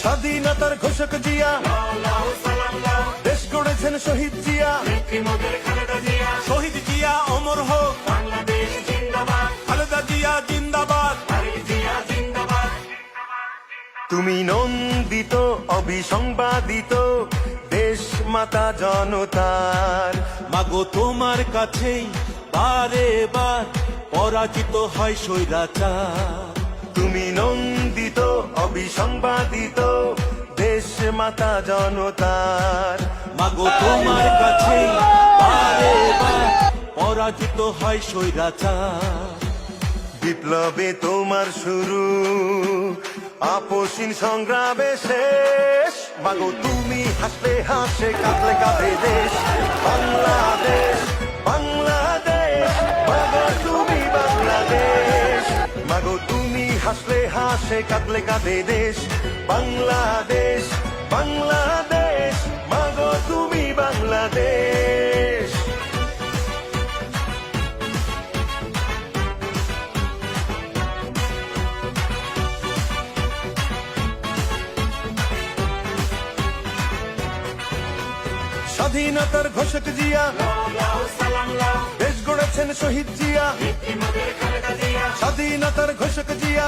স্বাধীনতার ঘোষক জিয়া, দেশ গড়েছেন শহীদ জিয়া, শহীদ জিয়া অমর হোক, খালেদা জিয়া জিন্দাবাদ। তুমি নন্দিত অবিসংবাদিত দেশ মাতা জনতার, মাগো তোমার কাছেই বারে বার পরাজিত হয় স্বৈরাচার। তুমি নন্দিত অবিসংবাদিত দেশ মাতা জনতার, মাগো তোমার কাছেই বারে বার পরাজিত হয় স্বৈরাচার। বিপ্লবে তোমার শুরু, আপসীন সংগ্রামে শেষ, মাগো তুমি হাসলে হাসে কাঁদলে কাঁদে দেশ বাংলাদেশ, বাংলাদেশ, মাগো তুমি বাংলাদেশ, মাগো তুমি হাসলে হাসে কাঁদলে কাঁদে দেশ বাংলাদেশ, বাংলাদেশ, মাগো তুমি বাংলাদেশ। স্বাধীনতার ঘোষক জিয়া, দেশ গড়েছেন শহীদ জিয়া, স্বাধীনতার ঘোষক জিয়া।